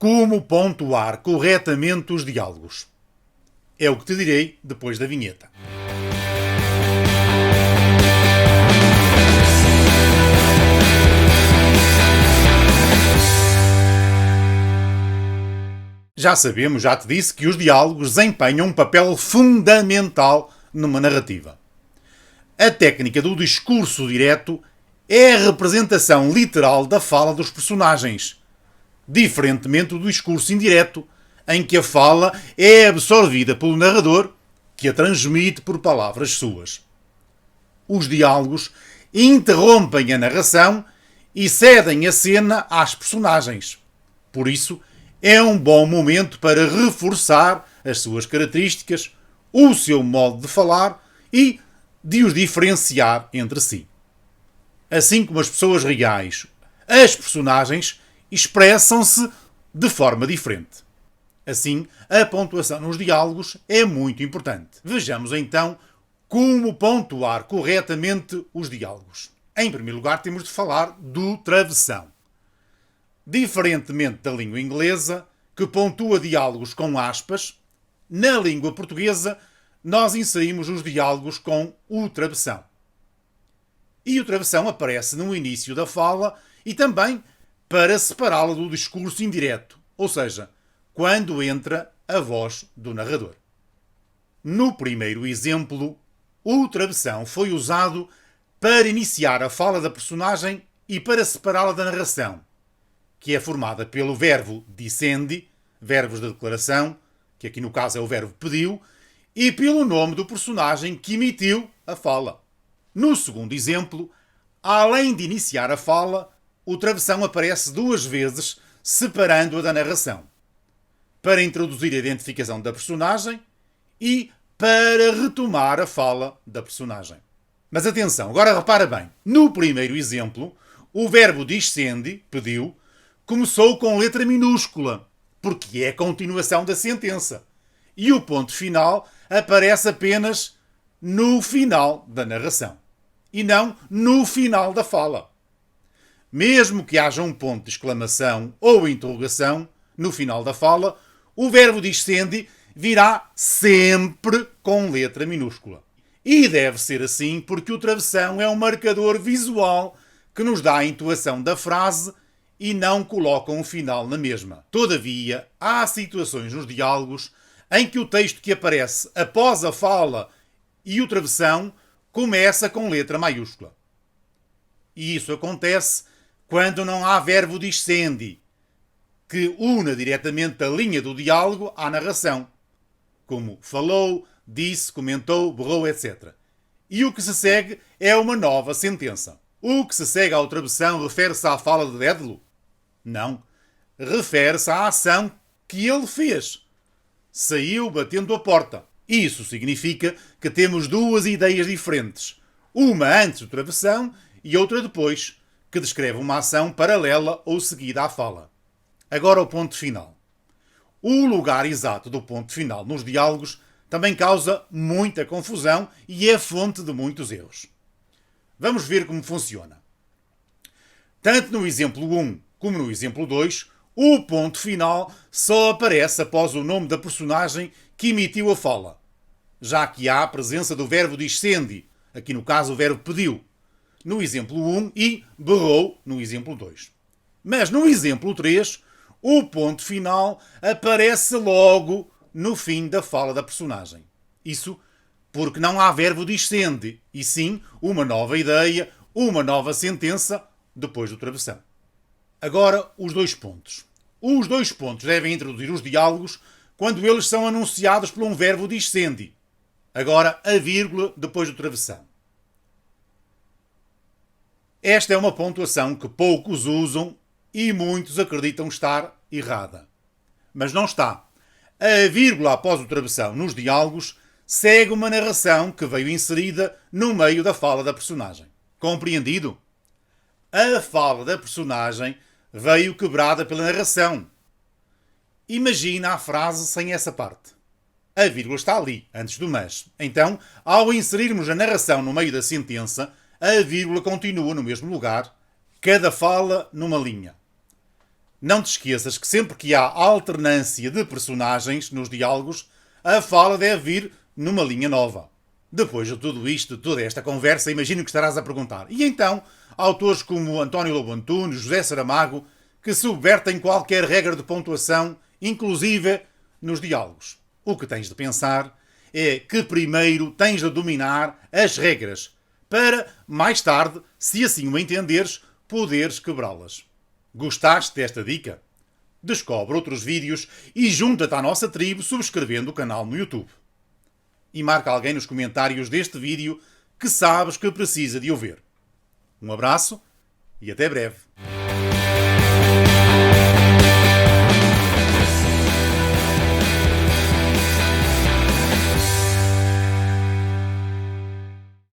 Como pontuar corretamente os diálogos? É o que te direi depois da vinheta. Já sabemos, já te disse, que os diálogos desempenham um papel fundamental numa narrativa. A técnica do discurso direto é a representação literal da fala dos personagens, diferentemente do discurso indireto, em que a fala é absorvida pelo narrador, que a transmite por palavras suas. Os diálogos interrompem a narração e cedem a cena às personagens. Por isso, é um bom momento para reforçar as suas características, o seu modo de falar e de os diferenciar entre si. Assim como as pessoas reais, as personagens expressam-se de forma diferente. Assim, a pontuação nos diálogos é muito importante. Vejamos então como pontuar corretamente os diálogos. Em primeiro lugar, temos de falar do travessão. Diferentemente da língua inglesa, que pontua diálogos com aspas, na língua portuguesa nós inserimos os diálogos com o travessão. E o travessão aparece no início da fala e também para separá-la do discurso indireto, ou seja, quando entra a voz do narrador. No primeiro exemplo, o travessão foi usado para iniciar a fala da personagem e para separá-la da narração, que é formada pelo verbo dicendi, verbos de declaração, que aqui no caso é o verbo pediu, e pelo nome do personagem que emitiu a fala. No segundo exemplo, além de iniciar a fala, o travessão aparece duas vezes, separando-a da narração, para introduzir a identificação da personagem e para retomar a fala da personagem. Mas atenção, agora repara bem. No primeiro exemplo, o verbo discendi, pediu, começou com letra minúscula, porque é a continuação da sentença. E o ponto final aparece apenas no final da narração, e não no final da fala. Mesmo que haja um ponto de exclamação ou interrogação no final da fala, o verbo discendi virá sempre com letra minúscula. E deve ser assim porque o travessão é um marcador visual que nos dá a entoação da frase e não coloca um final na mesma. Todavia, há situações nos diálogos em que o texto que aparece após a fala e o travessão começa com letra maiúscula. E isso acontece quando não há verbo discendi, que una diretamente a linha do diálogo à narração, como falou, disse, comentou, berrou, etc. E o que se segue é uma nova sentença. O que se segue ao travessão refere-se à fala de Dédalo? Não. Refere-se à ação que ele fez. Saiu batendo a porta. Isso significa que temos duas ideias diferentes. Uma antes do travessão e outra depois, que descreve uma ação paralela ou seguida à fala. Agora o ponto final. O lugar exato do ponto final nos diálogos também causa muita confusão e é fonte de muitos erros. Vamos ver como funciona. Tanto no exemplo 1 como no exemplo 2, o ponto final só aparece após o nome da personagem que emitiu a fala, já que há a presença do verbo discendi, aqui no caso o verbo pediu, no exemplo 1 e berrou no exemplo 2. Mas no exemplo 3, o ponto final aparece logo no fim da fala da personagem. Isso porque não há verbo discendi, e sim uma nova ideia, uma nova sentença depois do travessão. Agora, os dois pontos. Os dois pontos devem introduzir os diálogos quando eles são anunciados por um verbo discendi. Agora, a vírgula depois do travessão. Esta é uma pontuação que poucos usam e muitos acreditam estar errada. Mas não está. A vírgula após o travessão nos diálogos segue uma narração que veio inserida no meio da fala da personagem. Compreendido? A fala da personagem veio quebrada pela narração. Imagina a frase sem essa parte. A vírgula está ali, antes do mas. Então, ao inserirmos a narração no meio da sentença, a vírgula continua no mesmo lugar, cada fala numa linha. Não te esqueças que sempre que há alternância de personagens nos diálogos, a fala deve vir numa linha nova. Depois de tudo isto, de toda esta conversa, imagino que estarás a perguntar: e então, autores como António Lobo Antunes, José Saramago, que subvertem qualquer regra de pontuação, inclusive nos diálogos? O que tens de pensar é que primeiro tens de dominar as regras, para, mais tarde, se assim o entenderes, poderes quebrá-las. Gostaste desta dica? Descobre outros vídeos e junta-te à nossa tribo subscrevendo o canal no YouTube. E marca alguém nos comentários deste vídeo que sabes que precisa de o ver. Um abraço e até breve.